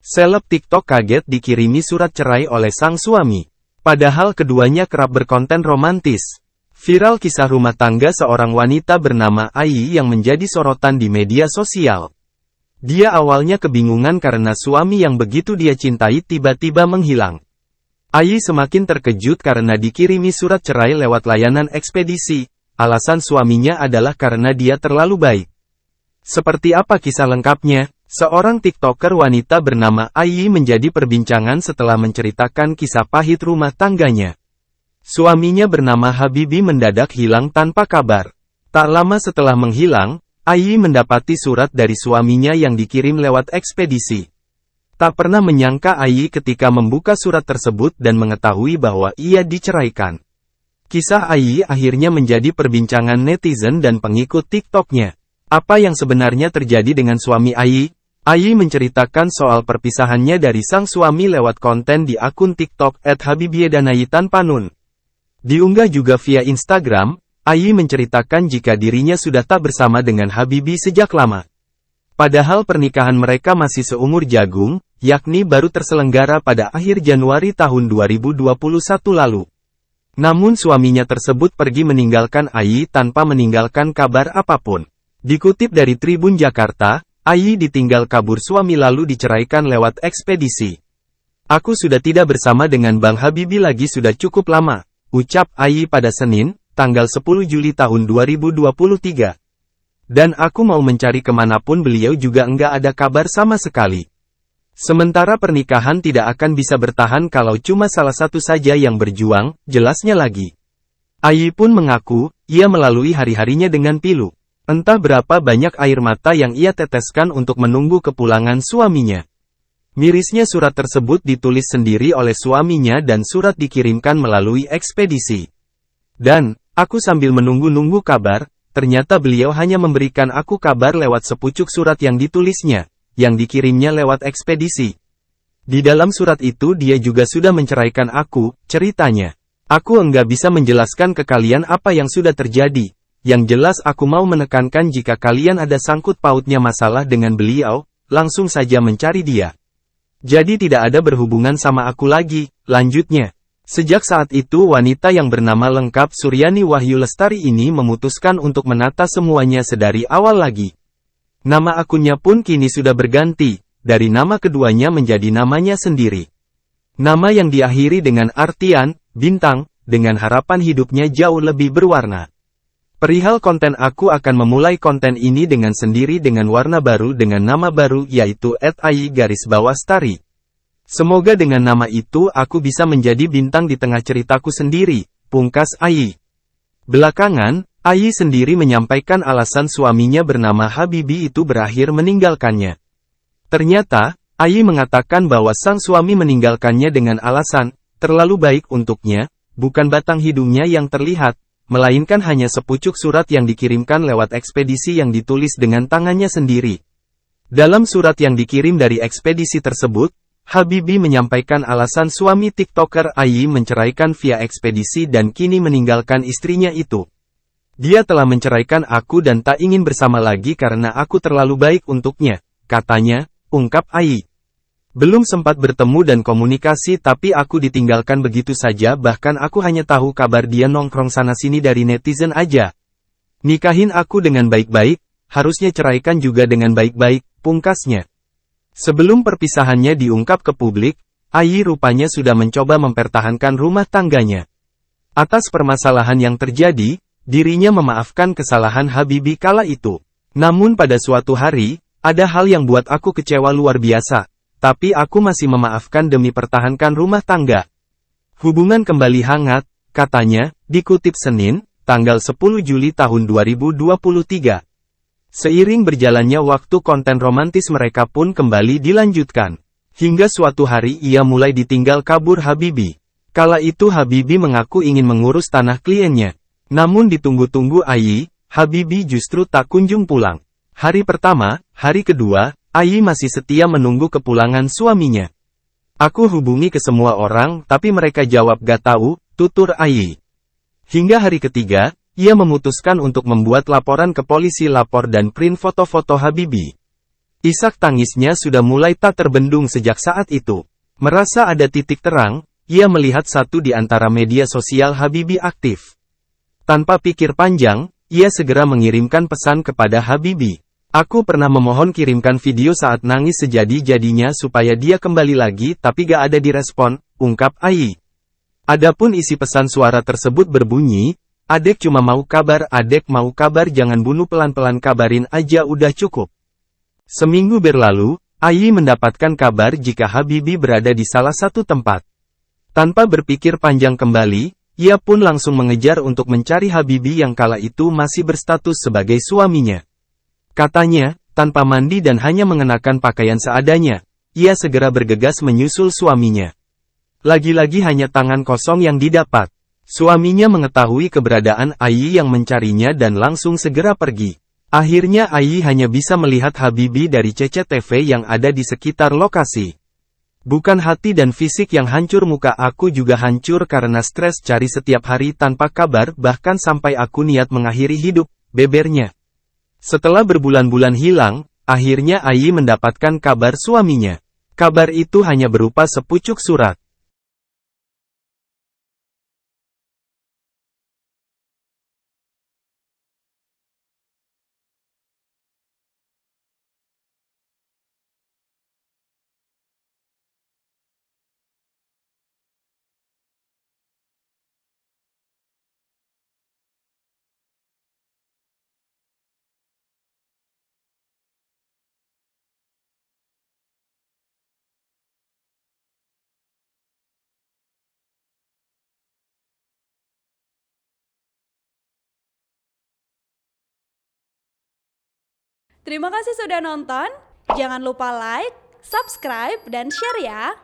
Seleb TikTok kaget dikirimi surat cerai oleh sang suami. Padahal keduanya kerap berkonten romantis. Viral kisah rumah tangga seorang wanita bernama Ai yang menjadi sorotan di media sosial. Dia awalnya kebingungan karena suami yang begitu dia cintai tiba-tiba menghilang. Ai semakin terkejut karena dikirimi surat cerai lewat layanan ekspedisi. Alasan suaminya adalah karena dia terlalu baik. Seperti apa kisah lengkapnya? Seorang TikToker wanita bernama Ai menjadi perbincangan setelah menceritakan kisah pahit rumah tangganya. Suaminya bernama Habibi mendadak hilang tanpa kabar. Tak lama setelah menghilang, Ai mendapati surat dari suaminya yang dikirim lewat ekspedisi. Tak pernah menyangka Ai ketika membuka surat tersebut dan mengetahui bahwa ia diceraikan. Kisah Ai akhirnya menjadi perbincangan netizen dan pengikut TikToknya. Apa yang sebenarnya terjadi dengan suami Ai? Ai menceritakan soal perpisahannya dari sang suami lewat konten di akun TikTok @habibiedanai_tanpa_nun. Diunggah juga via Instagram, Ai menceritakan jika dirinya sudah tak bersama dengan Habibi sejak lama. Padahal pernikahan mereka masih seumur jagung, yakni baru terselenggara pada akhir Januari tahun 2021 lalu. Namun suaminya tersebut pergi meninggalkan Ai tanpa meninggalkan kabar apapun. Dikutip dari Tribun Jakarta, Ai ditinggal kabur suami lalu diceraikan lewat ekspedisi. Aku sudah tidak bersama dengan Bang Habibi lagi sudah cukup lama, ucap Ai pada Senin, tanggal 10 Juli tahun 2023. Dan aku mau mencari kemanapun beliau juga enggak ada kabar sama sekali. Sementara pernikahan tidak akan bisa bertahan kalau cuma salah satu saja yang berjuang, jelasnya lagi. Ai pun mengaku, ia melalui hari-harinya dengan pilu. Entah berapa banyak air mata yang ia teteskan untuk menunggu kepulangan suaminya. Mirisnya surat tersebut ditulis sendiri oleh suaminya dan surat dikirimkan melalui ekspedisi. Dan, aku sambil menunggu-nunggu kabar, ternyata beliau hanya memberikan aku kabar lewat sepucuk surat yang ditulisnya, yang dikirimnya lewat ekspedisi. Di dalam surat itu dia juga sudah menceraikan aku, ceritanya. Aku enggak bisa menjelaskan ke kalian apa yang sudah terjadi. Yang jelas aku mau menekankan jika kalian ada sangkut pautnya masalah dengan beliau, langsung saja mencari dia. Jadi tidak ada berhubungan sama aku lagi, lanjutnya. Sejak saat itu wanita yang bernama lengkap Suryani Wahyu Lestari ini memutuskan untuk menata semuanya sedari awal lagi. Nama akunnya pun kini sudah berganti, dari nama keduanya menjadi namanya sendiri. Nama yang diakhiri dengan artian, bintang, dengan harapan hidupnya jauh lebih berwarna. Perihal konten aku akan memulai konten ini dengan sendiri dengan warna baru dengan nama baru yaitu @ai_stari. Semoga dengan nama itu aku bisa menjadi bintang di tengah ceritaku sendiri, pungkas Ai. Belakangan, Ai sendiri menyampaikan alasan suaminya bernama Habibi itu berakhir meninggalkannya. Ternyata, Ai mengatakan bahwa sang suami meninggalkannya dengan alasan, terlalu baik untuknya, bukan batang hidungnya yang terlihat, melainkan hanya sepucuk surat yang dikirimkan lewat ekspedisi yang ditulis dengan tangannya sendiri. Dalam surat yang dikirim dari ekspedisi tersebut, Habibi menyampaikan alasan suami TikToker Ai menceraikan via ekspedisi dan kini meninggalkan istrinya itu. Dia telah menceraikan aku dan tak ingin bersama lagi karena aku terlalu baik untuknya, katanya, ungkap Ai. Belum sempat bertemu dan komunikasi tapi aku ditinggalkan begitu saja bahkan aku hanya tahu kabar dia nongkrong sana-sini dari netizen aja. Nikahin aku dengan baik-baik, harusnya ceraikan juga dengan baik-baik, pungkasnya. Sebelum perpisahannya diungkap ke publik, Ai rupanya sudah mencoba mempertahankan rumah tangganya. Atas permasalahan yang terjadi, dirinya memaafkan kesalahan Habibi kala itu. Namun pada suatu hari, ada hal yang buat aku kecewa luar biasa. Tapi aku masih memaafkan demi pertahankan rumah tangga. Hubungan kembali hangat, katanya, dikutip Senin, tanggal 10 Juli tahun 2023. Seiring berjalannya waktu konten romantis mereka pun kembali dilanjutkan. Hingga suatu hari ia mulai ditinggal kabur Habibi. Kala itu Habibi mengaku ingin mengurus tanah kliennya. Namun ditunggu-tunggu Ai, Habibi justru tak kunjung pulang. Hari pertama, hari kedua, Ai masih setia menunggu kepulangan suaminya. Aku hubungi ke semua orang tapi mereka jawab gak tahu, tutur Ai. Hingga hari ketiga, ia memutuskan untuk membuat laporan ke polisi lapor dan print foto-foto Habibi. Isak tangisnya sudah mulai tak terbendung sejak saat itu. Merasa ada titik terang, ia melihat satu di antara media sosial Habibie aktif. Tanpa pikir panjang, ia segera mengirimkan pesan kepada Habibie. Aku pernah memohon kirimkan video saat nangis sejadi-jadinya supaya dia kembali lagi tapi gak ada direspon, ungkap Ai. Adapun isi pesan suara tersebut berbunyi, adek cuma mau kabar, adek mau kabar, jangan bunuh, pelan-pelan kabarin aja udah cukup. Seminggu berlalu, Ai mendapatkan kabar jika Habibie berada di salah satu tempat. Tanpa berpikir panjang kembali, ia pun langsung mengejar untuk mencari Habibie yang kala itu masih berstatus sebagai suaminya. Katanya, tanpa mandi dan hanya mengenakan pakaian seadanya, ia segera bergegas menyusul suaminya. Lagi-lagi hanya tangan kosong yang didapat. Suaminya mengetahui keberadaan Ai yang mencarinya dan langsung segera pergi. Akhirnya Ai hanya bisa melihat Habibie dari CCTV yang ada di sekitar lokasi. Bukan hati dan fisik yang hancur, muka aku juga hancur karena stres cari setiap hari tanpa kabar, bahkan sampai aku niat mengakhiri hidup, bebernya. Setelah berbulan-bulan hilang, akhirnya Ai mendapatkan kabar suaminya. Kabar itu hanya berupa sepucuk surat. Terima kasih sudah nonton. Jangan lupa like, subscribe, dan share ya.